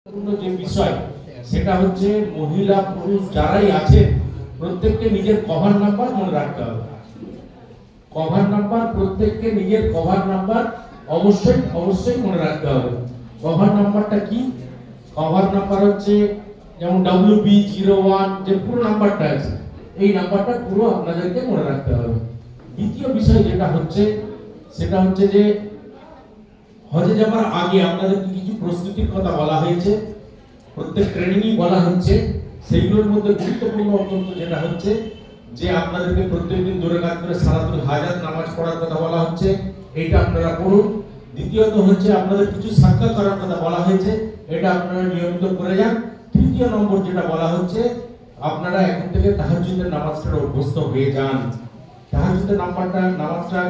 যে বিষয় সেটা হচ্ছে মহিলা পুরুষ যারাই আছেন প্রত্যেককে নিজের কভার নাম্বার মনে রাখতে হবে। কভার নাম্বার প্রত্যেককে নিজের কভার নাম্বার অবশ্যই মনে রাখতে হবে। কভার নাম্বারটা কি? কভার নাম্বার হচ্ছে যেমন WB01 যে পুরো নাম্বারটা আছে, এই নাম্বারটা পুরো আপনাদেরকে মনে রাখতে হবে। দ্বিতীয় বিষয় যেটা হচ্ছে সেটা হচ্ছে যে হজে যাওয়ার আগে আপনাদেরকে কিছু প্রস্তুতির কথা বলা হয়েছে, প্রত্যেক ট্রেনিংই বলা হচ্ছে। সেইগুলোর মধ্যে গুরুত্বপূর্ণ অত্যন্ত যেটা হচ্ছে যে আপনাদেরকে প্রত্যেকদিন দূরে কাজ করে সালাতুল হাজাত নামাজ পড়ার কথা বলা হচ্ছে, এইটা আপনারা পড়ুন। দ্বিতীয়ত হচ্ছে আপনাদের কিছু সাদকা করার কথা বলা হয়েছে, এটা আপনারা নিয়মিত করে যান। তৃতীয় নম্বর যেটা বলা হচ্ছে আপনারা এখন থেকে তাহাজ্জুদের নামাজটা অভ্যস্ত হয়ে যান। তাহাজ্জুদের নামাজটা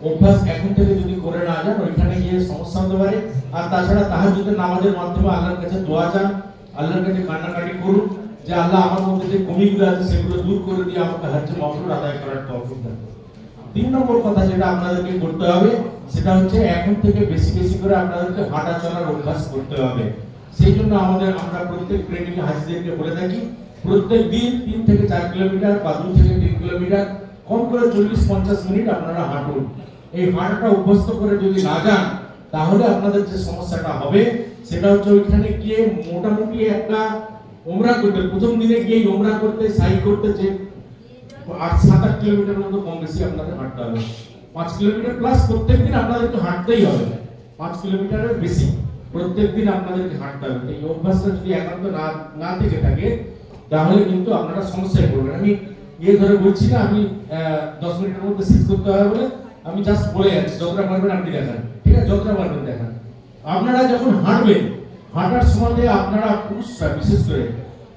অভ্যাস এখন থেকে যদি করে না যান ওইখানে গিয়ে সমস্যা হতে পারে। আর তাছাড়া তাহাজ্জুদের নামাজের মাধ্যমে আল্লাহর কাছে দোয়া চান, আল্লাহর কাছে কান্নাকাটি করুন যে আল্লাহ আমার মধ্যে যে কমিগুলো আছে সেগুলো দূর করে দিয়ে আমাকে হজ্জে মাবরুর আদায় করার তৌফিক দান করুন। 3 নম্বর কথা যেটা আপনাদেরকে করতে হবে সেটা হচ্ছে এখন থেকে বেশি বেশি করে আপনাদেরকে হাঁটা চলার অভ্যাস করতে হবে। সেই জন্য আমরা প্রত্যেক ট্রেনিং হাজিদেরকে বলে থাকি প্রত্যেক দিন 3 থেকে 4 কিলোমিটার বা 2 থেকে 3 কিলোমিটার কম করে 40-50 মিনিট আপনারা হাঁটুন। এই হাঁটাটা অভ্যস্ত করে যদি না যান তাহলে আপনাদের যে সমস্যাটা হবে সেটা হচ্ছে ওইখানে গিয়ে মোটামুটি একটা ওমরা করতে প্রথম দিনে গিয়ে ওমরা করতে সাই করতে যে 8-7 কিলোমিটার মতো কম বেশি আপনাদের হাঁটতে হবে। 5 কিলোমিটার প্লাস প্রত্যেকদিন আপনাদেরকে হাঁটতেই হবে। 5 কিলোমিটারের বেশি প্রত্যেকদিন আপনাদেরকে হাঁটতে হবে। এই অভ্যাসটা যদি একান্ত না থেকে থাকে তাহলে কিন্তু আপনারা সমস্যায় পড়বেন। আমি ধরে বলছি না, আমি 10 মিনিটের মধ্যে শেষ করতে হবে বলে আমি জাস্ট বলে যাচ্ছি। যতটা পারবেন আপনি দেখান, ঠিক আছে? যতটা পারবেন দেখান। আপনারা যখন হাঁটবেন, হাঁটার সময় আপনারা পুরুষরা বিশেষ করে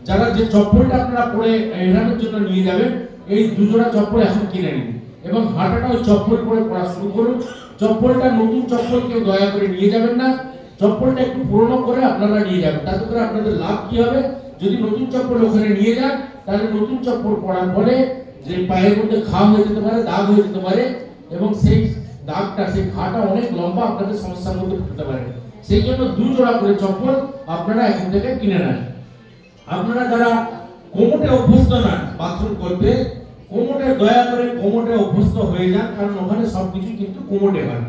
যারা যে চপ্পলটা আপনারা পরে এড়ানোর জন্য নিয়ে যাবেন, এই 2 জোড়া চপ্পল এখন কিনে নিন এবং হাঁটাটা ওই চপ্পল পরে পড়া শুরু করুন। চপ্পলটা নতুন চপ্পল কেউ দয়া করে নিয়ে যাবেন না, চপ্পলটা একটু পুরনো করে আপনারা নিয়ে যাবেন। তাতে করে আপনাদের লাভ কি হবে? যদি নতুন চপ্পল ওখানে নিয়ে যান তাহলে নতুন চপ্পল পরার ফলে যে পায়ের মধ্যে ঘা হয়ে যেতে পারে, দাগ হয়ে যেতে পারে এবং সেই দাগটা, সেই ঘাটা অনেক লম্বা আপনাদের সমস্যার মধ্যে পড়তে পারে। সেই জন্য 2 জোড়া করে চপ্পল আপনারা এখন থেকে কিনে নেন। আপনারা যারা কোমরে অভ্যস্ত না বাথরুম করতে, কোমরে দয়া করে কোমরে অভ্যস্ত হয়ে যান, কারণ ওখানে সবকিছু কিন্তু কোমরে হয়।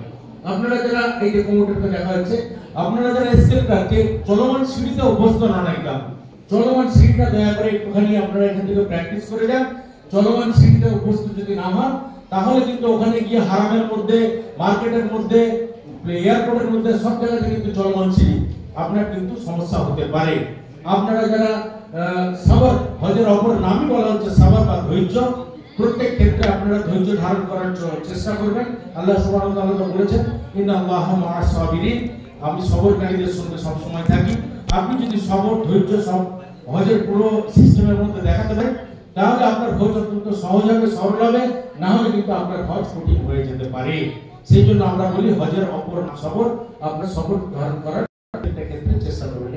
আপনারা যারা এই যে কোমরটা দেখা যাচ্ছে, আপনারা যারা স্কেলটাকে চলমান সিঁড়িতে অভ্যস্ত না নাইকা, চলমান সিঁড়িটা দয়া করে একটুখানি আপনারা এখান থেকে প্র্যাকটিস করে যান। চলমান সিঁড়িতে অভ্যস্ত যদি না হন তাহলে কিন্তু ওখানে গিয়ে হারামের মধ্যে, মার্কেটের মধ্যে, এয়ারপোর্টের মধ্যে সব জায়গাতে কিন্তু চলমান সিঁড়ি, আপনার কিন্তু সমস্যা হতে পারে। আপনারা যারা সবর, হজের অপর নামই বলা হচ্ছে সবর বা ধৈর্য, প্রত্যেক ক্ষেত্রে আপনারা ধৈর্য ধারণ করার চেষ্টা করবেন। আল্লাহ সুবহানাহু ওয়া তাআলা বলেছেন ইন্নাল্লাহা মা'আস সাবিরিন, আমি সবরকারীদের সঙ্গে সব সময় থাকি। আপনি যদি সবর ধৈর্য সব হজের পুরো সিস্টেমের মধ্যে দেখাতে পারেন তাহলে আপনার হজ অত্যন্ত সহজ হবে, সরল হবে। না হলে কিন্তু আপনার হজ কঠিন হয়ে যেতে পারে। সেই জন্য আমরা বলি হজের অপর সবর, আপনার সবর ধারণ করার ক্ষেত্রে চেষ্টা করবেন।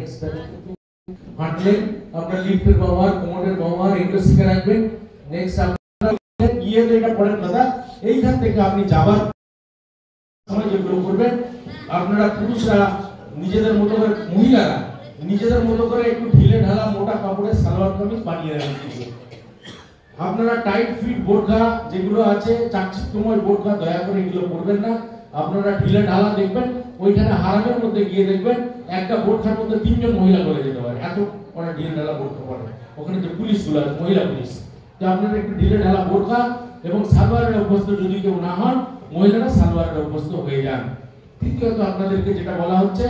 হাঁটলেন, আপনার লিফটের ব্যবহার, কোমরের ব্যবহার এগুলো শিখে রাখবেন। নেক্সট আপনারা গিয়ে এটা পড়েন কথা, এইখান থেকে আপনি যাবার সময় যেগুলো করবেন, আপনারা পুরুষরা নিজেদের মতো করে, মহিলারা নিজেদের মতো করে একটু ঢিলে ঢালা মোটা কাপড়ের সালোয়ার কামিজ বানিয়ে রাখবেন। আপনারা টাইট ফিট বোরখা যেগুলো আছে, চাকচিক্যময় বোরখা দয়া করে এগুলো পরবেন না। আপনারা ঢিলে ঢালা দেখবেন, ওইখানে হারামের মধ্যে গিয়ে দেখবেন একটা বোরখার মধ্যে 3 জন মহিলা করে যেতে পারে, এত ওরা ঢিলে ঢালা বোরখা পরে। ওখানে যে পুলিশগুলো আছে, মহিলা পুলিশ, তো আপনারা একটু ঢিলে ঢালা বোরখা এবং সালোয়ারের অভ্যস্ত যদি কেউ না হন, মহিলারা সালোয়ারের অভ্যস্ত হয়ে যান। তৃতীয়ত আপনাদেরকে যেটা বলা হচ্ছে,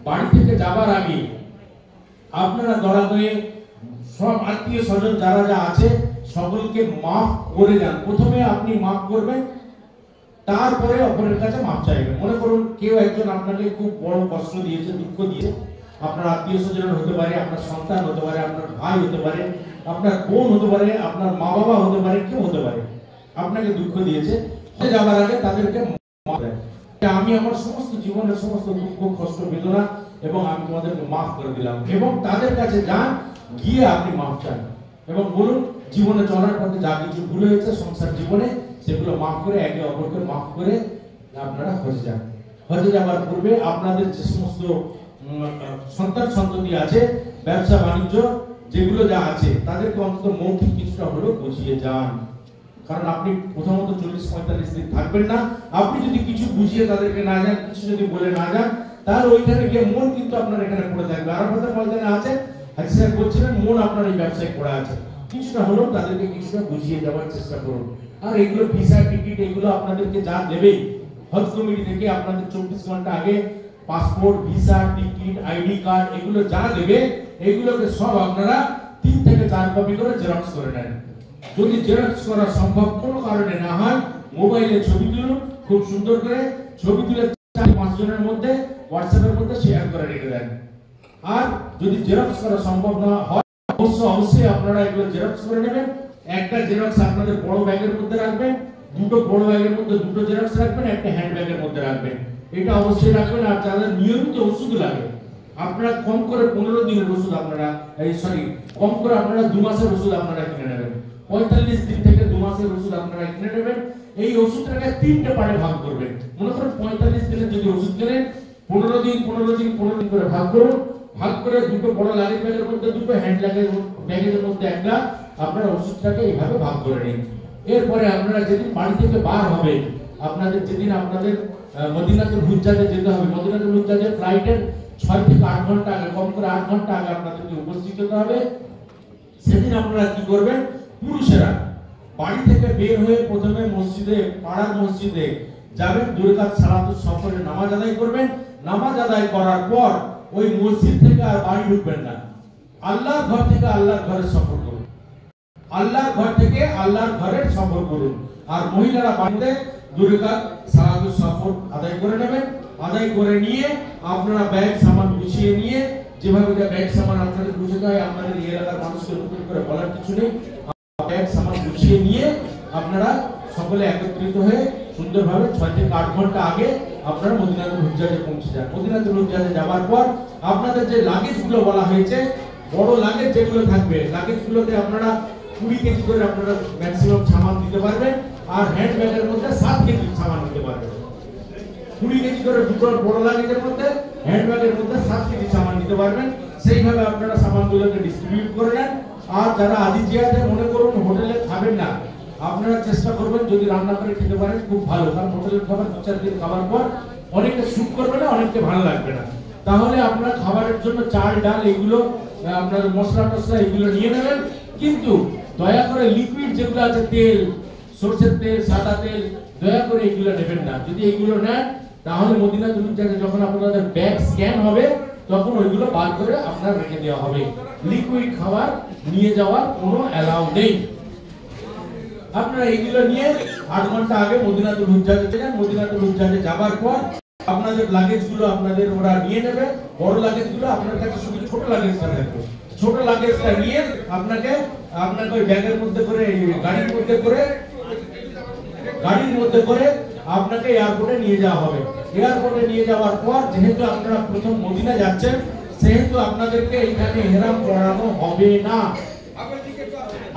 বাড়ি থেকে যাবার আগে আপনারা দয়া করে সব আত্মীয় স্বজন যারা যা আছে সকলকে মাফ করে যান। প্রথমে আপনি মাফ করবেন, তারপরে অপরের কাছে মাফ চাইবেন। মনে করুন কেউ একজন আপনাকে খুব বড় কষ্ট দিয়েছে, দুঃখ দিয়েছে, আপনার আত্মীয় স্বজন হতে পারে, আপনার সন্তান হতে পারে, আপনার ভাই হতে পারে, আপনার বোন হতে পারে, আপনার মা বাবা হতে পারে, কেউ হতে পারে আপনাকে দুঃখ দিয়েছে। যাবার আগে তাদেরকে মাফ দেন, আমি আমার সমস্ত জীবনের সমস্ত দুঃখ, কষ্ট, বেদনা এবং আমি তোমাদেরকে মাফ করে দিলাম। এবং তাদের কাছে যান, গিয়ে আপনি মাফ চান এবং বলুন জীবনে চলার পথে যা কিছু ভুল হয়েছে সংসার জীবনে সেগুলো মাফ করে একে অপরকে মাফ করে আপনারা হজে যান। হজে যাওয়ার পূর্বে আপনাদের যে সমস্ত সন্তান সন্ততি আছে, ব্যবসা বাণিজ্য যেগুলো যা আছে তাদেরকে অন্তত মৌখিক কিছুটা হলেও বুঝিয়ে যান। কারণ আপনি প্রথমত 40-45 দিন থাকবেন না, আপনি যদি কিছু বুঝিয়ে তাদেরকে না যান, কিছু যদি বলে না যান, তাহলে ওইখানে গিয়ে মন কিন্তু আপনার এখানে পড়ে থাকবে। আরাফাতের ময়দানে আছে, হাজী সাহেব বলছিলেন মন আপনার এই ব্যবসায় পড়ে আছে। কিছুটা হলেও তাদেরকে কিছুটা বুঝিয়ে দেওয়ার চেষ্টা করুন। আর এগুলো ভিসা টিকিট এগুলো আপনাদেরকে যা দেবে হজ কমিটি থেকে, আপনাদের 24 ঘন্টা আগে passport, visa, ticket, ID card এগুলো যা দেবে, এগুলোকে সব আপনারা 3 থেকে 4 কপি করে জেরক্স করে নেন। যদি জেরক্স করা সম্ভব কোনো কারণে না হয়, মোবাইলে ছবি তুলুন, খুব সুন্দর করে ছবি তুলে 4-5 জনের মধ্যে হোয়াটসঅ্যাপের মধ্যে শেয়ার করে রেখে দেন। আর যদি জেরক্স করা সম্ভব না হয়, অবশ্যই আপনারা এগুলো জেরক্স করে নেবেন। একটা জেরক্স আপনাদের বড় ব্যাগের মধ্যে রাখবেন, দুটো বড় ব্যাগের মধ্যে দুটো জেরক্স রাখবেন, একটা হ্যান্ড ব্যাগের মধ্যে রাখবেন। এটা অবশ্যই রাখবেন। আর যাদের নিয়মিত ওষুধ লাগে, আপনারা কম করে 15 দিনের ওষুধ আপনারা কম করে আপনারা 2 মাসের ওষুধ আপনারা কিনে নেবেন। 45 দিন থেকে 2 মাসের ওষুধ আপনারা কিনে নেবেন। এই ওষুধটাকে 3টে পার্টে ভাগ করবেন। মনে করেন 45 দিনের যদি ওষুধ কেনেন, 15 দিন করে ভাগ করুন। ভাগ করে দুটো বড় লাগেজ ব্যাগের মধ্যে দুটো, হ্যান্ড লাগেজ ব্যাগের মধ্যে একটা, আপনারা ওষুধটাকে এইভাবে ভাগ করে নিন। এরপরে আপনারা যেদিন বাড়ি থেকে বার হবে, আপনাদের যেদিন আপনাদের মদিনাতুল হুজ্জাতে যেতে হবে, মদিনাতুল হুজ্জাতে ফ্লাইটের 6 থেকে 8 ঘন্টা আগে, কম করে 8 ঘন্টা আগে আপনাদেরকে উপস্থিত হতে হবে। সেদিন আপনারা কি করবেন? পুরুষেরা বাড়ি থেকে বের হয়ে প্রথমে মসজিদে, পাড়ার মসজিদে যাবেন, 2 রাকাত সালাতুল সফরে নামাজ আদায় করবেন। নামাজ আদায় করার পর ওই মসজিদ থেকে আর বাড়ি ঢুকবেন না, আল্লাহর ঘর থেকে আল্লাহর ঘরে সফর করুন। আল্লাহর ঘর থেকে আল্লাহর ঘরের সফর করুন। আর মহিলারা বাড়িতে 2 রাকাত সালাতুল সফর আদায় করে নেবেন। আদায় করে নিয়ে আপনারা ব্যাগ সামান গুছিয়ে নিয়ে, যেভাবে ব্যাগ সামান আপনাদের গুছাতে হয়, আপনাদের এই এলাকার মানুষকে নতুন করে বলার কিছু নেই, ব্যাগ সামান গুছিয়ে নিয়ে আপনারা সকলে একত্রিত হয়ে সুন্দরভাবে 6 থেকে 8 ঘন্টা আগে আপনারা মদিনাতুল হুজ্জাতে পৌঁছে যান। মদিনাতুল হুজ্জাতে যাওয়ার পর আপনাদের যে লাগেজগুলো বলা হয়েছে, বড় লাগেজ যেগুলো থাকবে, লাগেজগুলোতে আপনারা 20 কেজি করে আপনারা ম্যাক্সিমাম সামান দিতে পারবেন। আর হ্যান্ড ব্যাগের মধ্যে 7 কেজি সামান দিতে পারবেন। 20 কেজি করে দুটো বড় লাগেজের মধ্যে, হ্যান্ড ব্যাগের মধ্যে 7 কেজি সামান দিতে পারবেন। সেইভাবে আপনারা সামানগুলোকে ডিস্ট্রিবিউট করে নেন। আর যারা আজিজিয়াতে মনে করুন হোটেলে খাবেন না, আপনারা চেষ্টা করবেন যদি রান্না করে খেতে পারেন খুব ভালো। কারণ হোটেলের খাবার 2-4 দিন খাবার পর অনেকটা স্যুট করবে না, অনেকটা ভালো লাগবে না। তাহলে আপনারা খাবারের জন্য চাল, ডাল এগুলো, আপনার মশলা টসলা এগুলো নিয়ে নেবেন। কিন্তু দয়া করে লিকুইড যেগুলো আছে, তেল, সরষের তেল, সাদা তেল, দয়া করে এগুলো নেবেন না। যদি এগুলো নেন তাহলে মদিনাতুল হুজ্জাতে যখন আপনাদের ব্যাগ স্ক্যান হবে, তখন ওইগুলো বার করে আপনার রেখে দেওয়া হবে। লিকুইড খাবার নিয়ে যাওয়ার কোনো অ্যালাউ নেই। আপনারা এগুলো নিয়ে 8 ঘন্টা আগে মদিনাতুল হুজ্জাতে যান। মদিনাতুল হুজ্জাতে যাবার পর আপনাদের লাগেজগুলো আপনাদের ওরা নিয়ে নেবে। বড় লাগেজগুলো আপনার কাছে শুধু ছোট লাগেজটা থাকবে। ছোট লাগেজটা নিয়ে আপনাকে ওই ব্যাগের মধ্যে করে, গাড়ির মধ্যে করে আপনাকে এয়ারপোর্টে নিয়ে যাওয়া হবে। এয়ারপোর্টে নিয়ে যাওয়ার পর যেহেতু আপনারা প্রথম মদিনা যাচ্ছেন, সেহেতু আপনাদেরকে এখানে ইহরাম পরানো হবে না।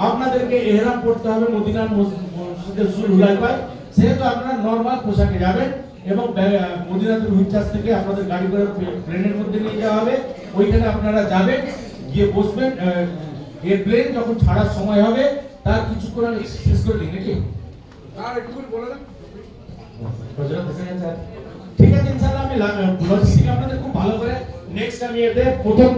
আপনাদেরকে ইহরাম পড়তে হবে মদিনার মসজিদে সুল হুলাইফায়। সেহেতু আপনারা নরমাল পোশাকে যাবেন এবং মদিনাতুল হুজ্জাত থেকে আপনাদের গাড়ি করে প্লেনের মধ্যে নিয়ে যাওয়া হবে। ওইখানে আপনারা যাবেন, গিয়ে বসবেন। এয়ারপ্লেন যখন ছাড়ার সময় হবে তার কিছুক্ষণ আগে শেষ করে দিন নাকি? ঠিক আছে, ইনশাআল্লাহ আমি লজিস্টিক আপনাদের খুব ভালো করে নেক্সট আমি এতে প্রথম